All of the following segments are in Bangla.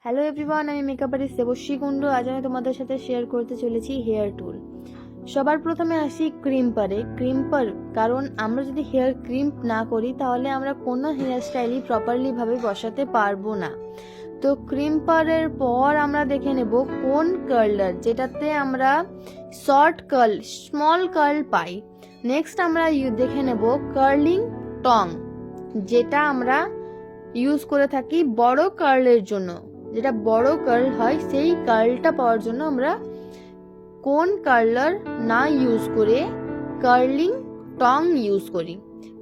হ্যালো এভরিওয়ান, আমি মেকআপ আর্টিস্ট দেবশ্রী কুণ্ডু। আজ আমি তোমাদের সাথে শেয়ার করতে চলেছি হেয়ার টুল। সবার প্রথমে আসি ক্রিম্পার, কারণ আমরা যদি হেয়ার ক্রিম্প না করি তাহলে আমরা কোনো হেয়ার স্টাইলই প্রপারলি ভাবে বসাতে পারবো না। তো ক্রিম্পারের পর আমরা দেখে নেব কোন কার্লার, যেটাতে আমরা শর্ট কার্ল, স্মল কার্ল পাই। নেক্সট আমরা দেখে নেব কার্লিং টং, যেটা আমরা ইউজ করে থাকি বড় কার্লের জন্য। যেটা বড় কার্ল হয় সেই কার্লটা পাওয়ার জন্য আমরা কোন কার্লার না ইউজ করে কার্লিং টং ইউজ করি।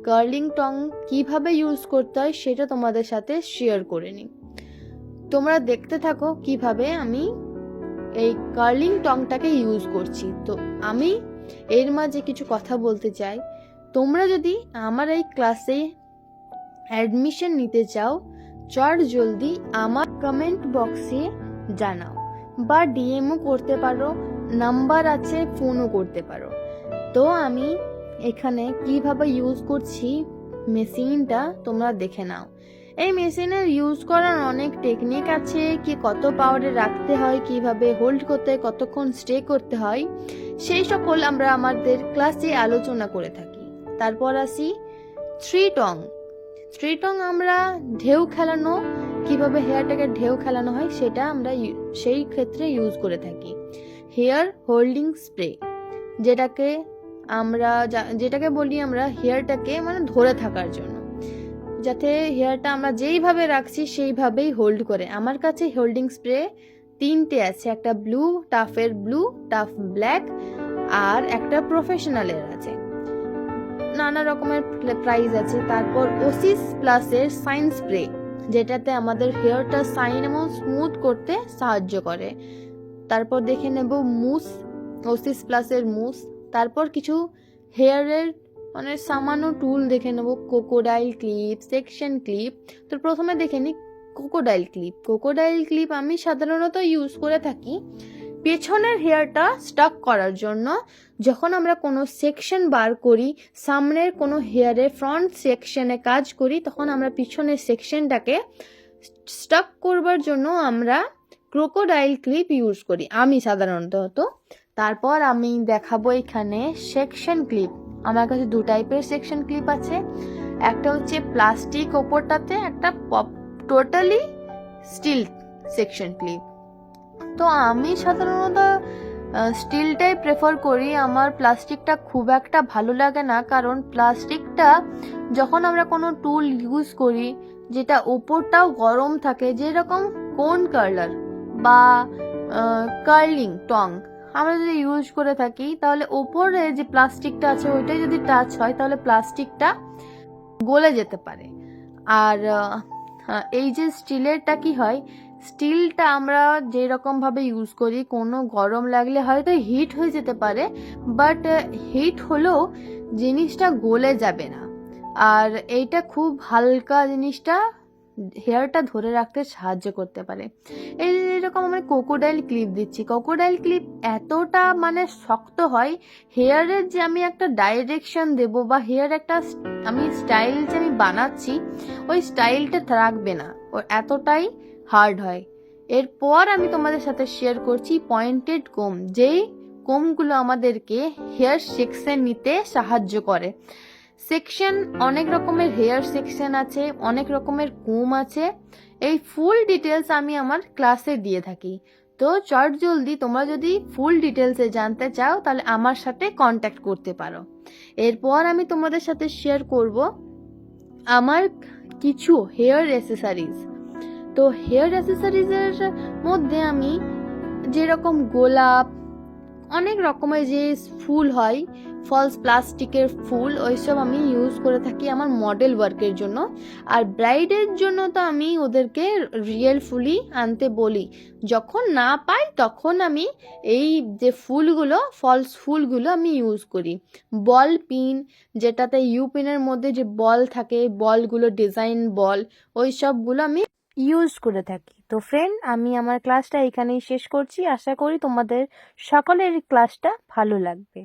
কার্লিং টং কিভাবে ইউজ করতে হয় সেটা তোমাদের সাথে শেয়ার করে নিই। তোমরা দেখতে থাকো কিভাবে আমি এই কার্লিং টংটাকে ইউজ করছি। তো আমি এর মাঝে কিছু কথা বলতে চাই। তোমরা যদি আমার এই ক্লাসে অ্যাডমিশন নিতে চাও, চট জলদি আমার কমেন্ট বক্সে জানাও, বা ডিএমও করতে পারো, নাম্বার আছে, ফোনও করতে পারো। তো আমি এখানে কিভাবে ইউজ করছি মেশিনটা তোমরা দেখে নাও। এই মেশিনের ইউজ করার অনেক টেকনিক আছে, কি কত পাওয়ারে রাখতে হয়, কিভাবে হোল্ড করতে হয়, কতক্ষণ স্টে করতে হয়, সেই সকল আমরা আমাদের ক্লাসে আলোচনা করে থাকি। তারপর আসি থ্রি টং আমরা ঢেউ খেলানো, কিভাবে হেয়ারটাকে ঢেউ খেলানো হয় সেটা আমরা সেই ক্ষেত্রে ইউজ করে থাকি। হেয়ার হোল্ডিং স্প্রে, যেটাকে বলি আমরা হেয়ারটাকে মানে ধরে থাকার জন্য, যাতে হেয়ারটা আমরা যেইভাবে রাখছি সেইভাবেই হোল্ড করে। আমার কাছে হোল্ডিং স্প্রে 3টে আছে, একটা ব্লু, টাফ ব্ল্যাক, আর একটা প্রফেশনালের আছে। নানা রকমের প্রাইস আছে। তারপর ওসিস প্লাসের সাইন স্প্রে, যেটাতে আমাদের হেয়ারটা সাইন এবং স্মুথ করতে সাহায্য করে। তারপর দেখে নেব ওসিস প্লাসের মুস। তারপর কিছু হেয়ারের মানে সামান্য টুল দেখে নেব, ক্রোকোডাইল ক্লিপ, সেকশন ক্লিপ। তো প্রথমে দেখে নিই ক্রোকোডাইল ক্লিপ আমি সাধারণত ইউজ করে থাকি পেছনের হেয়ারটা স্টাক করার জন্য। যখন আমরা কোনো সেকশন বার করি, সামনের কোনো হেয়ারে ফ্রন্ট সেকশনে কাজ করি, তখন আমরা পিছনের সেকশনটাকে স্টাক করবার জন্য আমরা ক্রোকোডাইল ক্লিপ ইউজ করি আমি সাধারণত। তারপর আমি দেখাবো এখানে সেকশন ক্লিপ। আমার কাছে 2 টাইপের সেকশন ক্লিপ আছে। একটা হচ্ছে প্লাস্টিক ওপরটাতে, একটা টোটালি স্টিল সেকশন ক্লিপ। তো আমি সাধারণত স্টিলটাই প্রেফার করি। আমার প্লাস্টিকটা খুব একটা ভালো লাগে না, কারণ প্লাস্টিকটা যখন আমরা কোনো টুল ইউজ করি যেটা ওপরটাও গরম থাকে, যেরকম কোন কার্লার বা কার্লিং টং আমরা যদি ইউজ করে থাকি, তাহলে ওপরে যে প্লাস্টিকটা আছে ওইটাই যদি টাচ হয় তাহলে প্লাস্টিকটা গলে যেতে পারে। আর এই যে স্টিলেরটা কি হয়, স্টিলটা আমরা যেরকম ভাবে ইউজ করি, কোনো গরম লাগলে হয়তো হিট হয়ে যেতে পারে, বাট হিট হলেও জিনিসটা গলে যাবে না। আর এইটা খুব হালকা, জিনিসটা হেয়ারটা ধরে রাখতে সাহায্য করতে পারে। এইরকম আমি ক্রোকোডাইল ক্লিপ দিচ্ছি। ক্রোকোডাইল ক্লিপ এতটা মানে শক্ত হয়, হেয়ারের যে আমি একটা ডাইরেকশন দেব বা হেয়ার একটা আমি স্টাইল যে আমি বানাচ্ছি ওই স্টাইলটা থাকবে না, ও এতটাই হার্ড হয়। এরপর আমি তোমাদের সাথে শেয়ার করছি পয়েন্টেড কোম, যেই কোমগুলো আমাদেরকে হেয়ার সেকশন নিতে সাহায্য করে। সেকশন অনেক রকমের হেয়ার সেকশন আছে, অনেক রকমের কোম আছে। এই ফুল ডিটেলস আমি আমার ক্লাসে দিয়ে থাকি। তো চট জলদি তোমরা যদি ফুল ডিটেলসে জানতে চাও তাহলে আমার সাথে কন্ট্যাক্ট করতে পারো। এরপর আমি তোমাদের সাথে শেয়ার করব আমার কিছু হেয়ার অ্যাসেসরিজ। তো হেয়ার অ্যাসেসরিজের মধ্যে আমি যেরকম গোলাপ, অনেক রকমের যে ফুল হয়, ফলস প্লাস্টিকের ফুল, ওইসব আমি ইউজ করে থাকি আমার মডেল ওয়ার্কের জন্য। আর ব্রাইডের জন্য তো আমি ওদেরকে রিয়েল ফুলই আনতে বলি। যখন না পাই তখন আমি এই যে ফুলগুলো, ফলস ফুলগুলো আমি ইউজ করি। বল পিন, যেটাতে ইউ পিনের মধ্যে যে বল থাকে, বলগুলো ডিজাইন বল, ওই সবগুলো আমি ইউজ করে থাকি। তো ফ্রেন্ড, আমি আমার ক্লাসটা এখানেই শেষ করছি। আশা করি তোমাদের সকলের ক্লাসটা ভালো লাগবে।